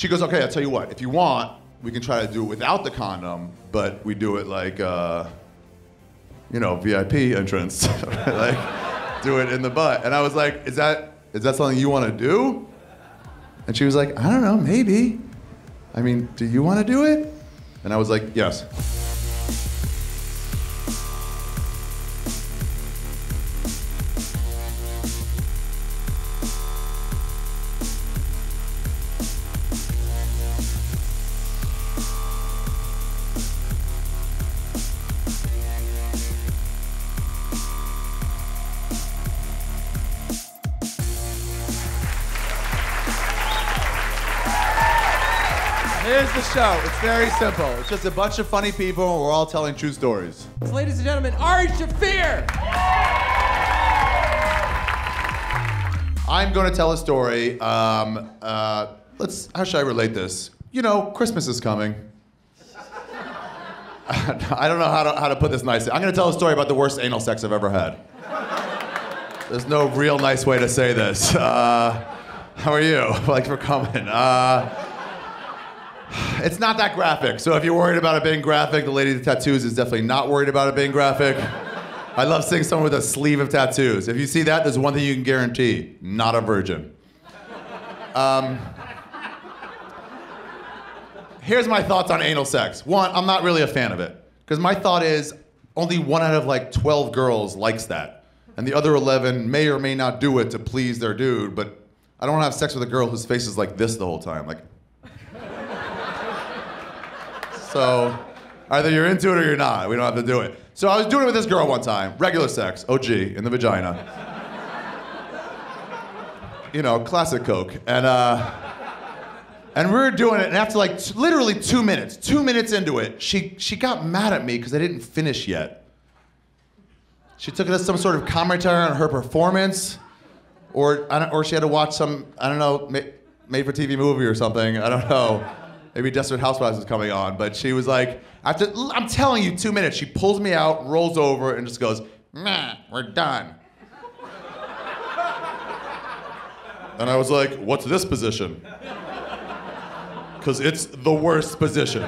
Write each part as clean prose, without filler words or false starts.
She goes, okay, I'll tell you what. If you want, we can try to do it without the condom, but we do it like, VIP entrance. Like, do it in the butt. And I was like, is that something you want to do? And she was like, I don't know, maybe. I mean, do you want to do it? And I was like, yes. Here's the show. It's very simple. It's just a bunch of funny people, and we're all telling true stories. Ladies and gentlemen, Ari Shaffir! I'm going to tell a story. How should I relate this? You know, Christmas is coming. I don't know how to put this nicely. I'm going to tell a story about the worst anal sex I've ever had. There's no real nice way to say this. How are you? Thanks for coming. It's not that graphic, so if you're worried about it being graphic, the lady with the tattoos is definitely not worried about it being graphic. I love seeing someone with a sleeve of tattoos. If you see that, there's one thing you can guarantee: not a virgin. Here's my thoughts on anal sex. One, I'm not really a fan of it, because my thought is only 1 out of like 12 girls likes that, and the other 11 may or may not do it to please their dude, but I don't want to have sex with a girl whose face is like this the whole time. Like. So either you're into it or you're not. We don't have to do it. So I was doing it with this girl one time, regular sex, OG, in the vagina. You know, classic Coke. And we were doing it, and after like literally 2 minutes into it, she got mad at me because I didn't finish yet. She took it as some sort of commentary on her performance, or she had to watch some, I don't know, made-for-TV movie or something. I don't know. Maybe Desperate Housewives was coming on, but she was like, I'm telling you, 2 minutes, she pulls me out, rolls over, and just goes, nah, we're done. And I was like, what's this position? Because it's the worst position.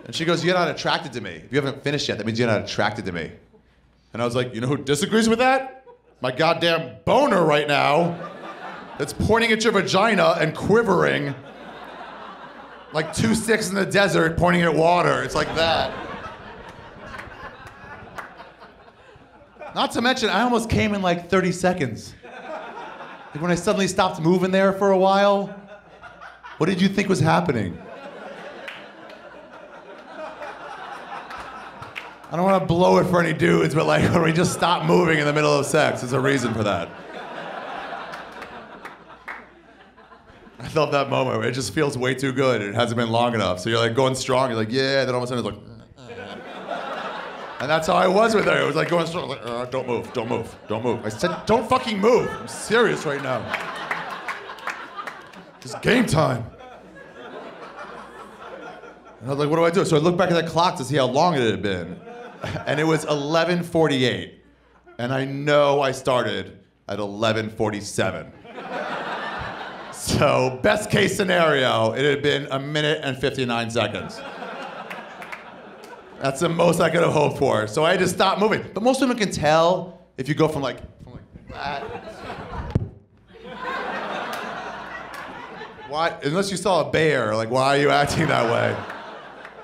And she goes, you're not attracted to me. If you haven't finished yet, that means you're not attracted to me. And I was like, you know who disagrees with that? My goddamn boner right now. It's pointing at your vagina and quivering like 2 sticks in the desert pointing at water. It's like that. Not to mention, I almost came in like 30 seconds. Like when I suddenly stopped moving there for a while. What did you think was happening? I don't want to blow it for any dudes, but like when we just stop moving in the middle of sex, there's a reason for that. I felt that moment where it just feels way too good. It hasn't been long enough. So you're like going strong. You're like, yeah. Then all of a sudden it's like, and that's how I was with her. It was like going strong. Like, don't move, don't move, don't move. I said, don't fucking move. I'm serious right now. It's game time. And I was like, what do I do? So I looked back at the clock to see how long it had been. And it was 11:48. And I know I started at 11:47. So, best case scenario, it had been 1 minute and 59 seconds. That's the most I could have hoped for. So I had to stop moving. But most women can tell if you go from like that. Why, unless you saw a bear, like why are you acting that way?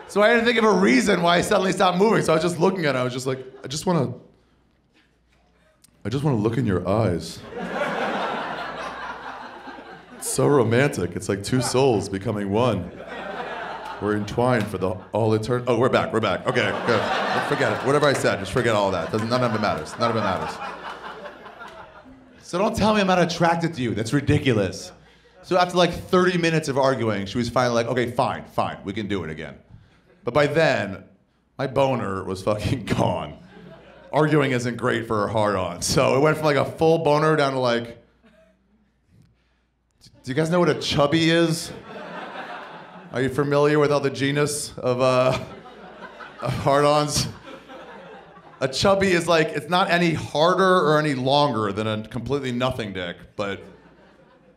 So I had to think of a reason why I suddenly stopped moving. So I was just looking at it, I was just like, I just want to look in your eyes. So romantic. It's like two souls becoming one. We're entwined for all eternity. Oh, we're back. Okay, good. Forget it. Whatever I said, just forget all that. None of it matters. So don't tell me I'm not attracted to you. That's ridiculous. So after like 30 minutes of arguing, she was finally like, okay, fine, we can do it again. But by then, my boner was fucking gone. Arguing isn't great for her hard-on. So it went from like a full boner down to like, do you guys know what a chubby is? Are you familiar with all the genus of hard-ons? A chubby is like, it's not any harder or any longer than a completely nothing dick, but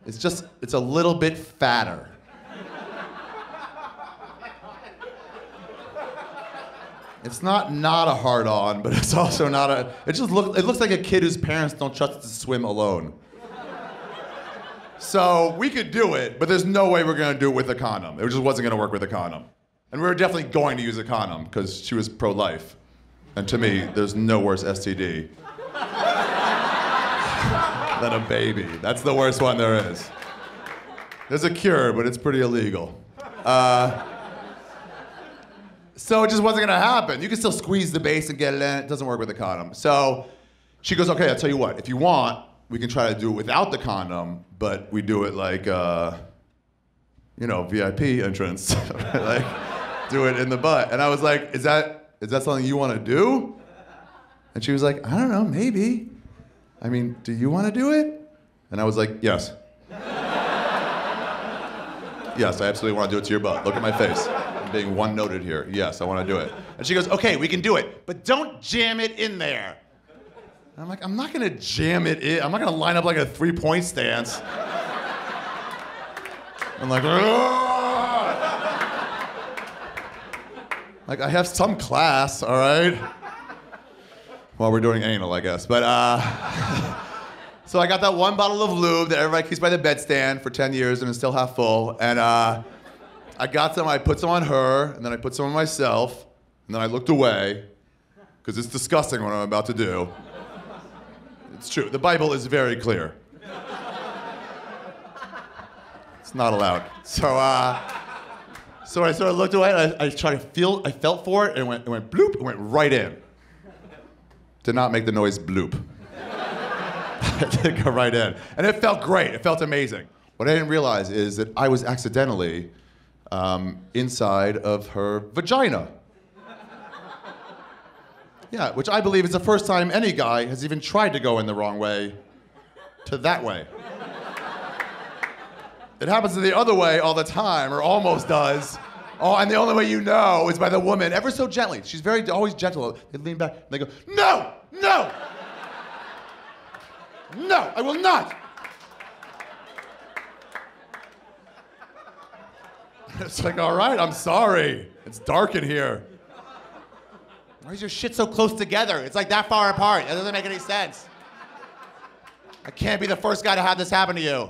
It's a little bit fatter. It's not a hard-on, but it's also not a, it looks like a kid whose parents don't trust to swim alone. So we could do it, but there's no way we're gonna do it with a condom. It just wasn't gonna work with a condom. And we were definitely going to use a condom because she was pro-life. And to me, there's no worse STD than a baby. That's the worst one there is. There's a cure, but it's pretty illegal. So it just wasn't gonna happen. You can still squeeze the base and get it in. It doesn't work with a condom. So she goes, okay, I'll tell you what. If you want, we can try to do it without the condom, but we do it like, VIP entrance. Like, do it in the butt. And I was like, is that something you want to do? And she was like, I don't know, maybe. I mean, do you want to do it? And I was like, yes. Yes, I absolutely want to do it to your butt. Look at my face. I'm being one-noted here. Yes, I want to do it. And she goes, okay, we can do it, but don't jam it in there. And I'm like, I'm not going to jam it in. I'm not going to line up like a three-point stance. I'm like, like, I have some class, all right? Well, we're doing anal, I guess. But, so I got that one bottle of lube that everybody keeps by the bedstand for 10 years and it's still half full. And I got some, I put some on her, and then I put some on myself, and then I looked away, because it's disgusting what I'm about to do. It's true, the Bible is very clear. It's not allowed. So I sort of looked away, and I felt for it, and it went bloop, it went right in. Did not make the noise bloop. It did go right in. And it felt great, it felt amazing. What I didn't realize is that I was accidentally inside of her vagina. Yeah, which I believe is the first time any guy has even tried to go in the wrong way to that way. It happens the other way all the time, or almost does. Oh, and the only way you know is by the woman, ever so gently. She's always gentle. They lean back and they go, no, no, no, I will not. It's like, all right, I'm sorry. It's dark in here. Why is your shit so close together? It's like that far apart. That doesn't make any sense. I can't be the first guy to have this happen to you.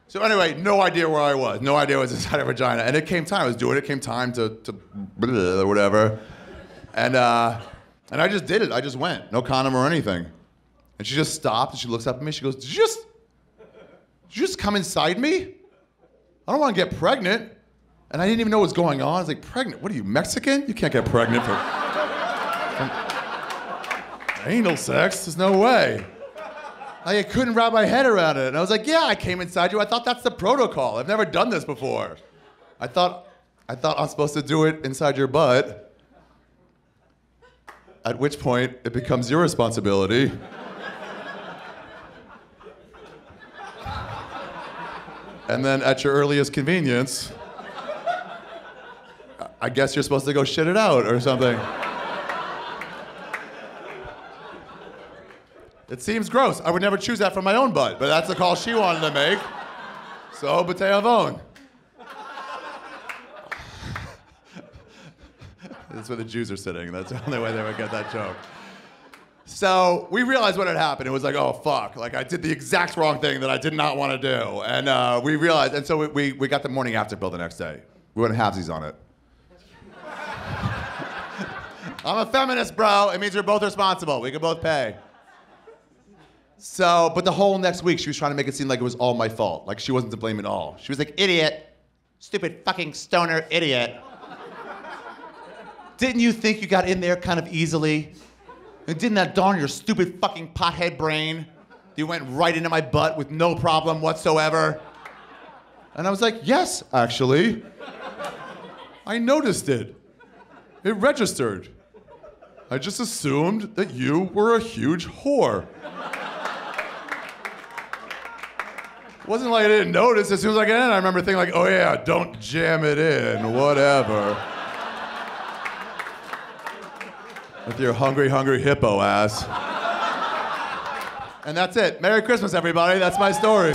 So anyway, no idea where I was. No idea what was inside her vagina. And it came time, I was doing it, it came time to blah, or whatever. And I just did it, I just went. No condom or anything. And she just stopped and she looks up at me, she goes, did you just come inside me? I don't want to get pregnant. And I didn't even know what was going on. I was like, pregnant? What are you, Mexican? You can't get pregnant from anal sex. There's no way. I couldn't wrap my head around it. And I was like, yeah, I came inside you. I thought that's the protocol. I've never done this before. I thought I'm supposed to do it inside your butt. At which point, it becomes your responsibility. And then at your earliest convenience, I guess you're supposed to go shit it out or something. It seems gross. I would never choose that from my own butt, but that's the call she wanted to make. So, bate avon. That's where the Jews are sitting. That's the only way they would get that joke. So we realized what had happened. It was like, oh, fuck. Like, I did the exact wrong thing that I did not want to do. And we realized, and so we got the morning after pill the next day. We went halvesies on it. I'm a feminist, bro. It means we're both responsible. We can both pay. So, but the whole next week, she was trying to make it seem like it was all my fault. Like she wasn't to blame at all. She was like, idiot. Stupid fucking stoner idiot. Didn't you think you got in there kind of easily? And didn't that dawn your stupid fucking pothead brain? You went right into my butt with no problem whatsoever. And I was like, yes, actually. I noticed it. It registered. I just assumed that you were a huge whore. It wasn't like I didn't notice. As soon as I got in, I remember thinking like, oh yeah, don't jam it in, whatever. With your hungry, hungry hippo ass. And that's it. Merry Christmas, everybody. That's my story.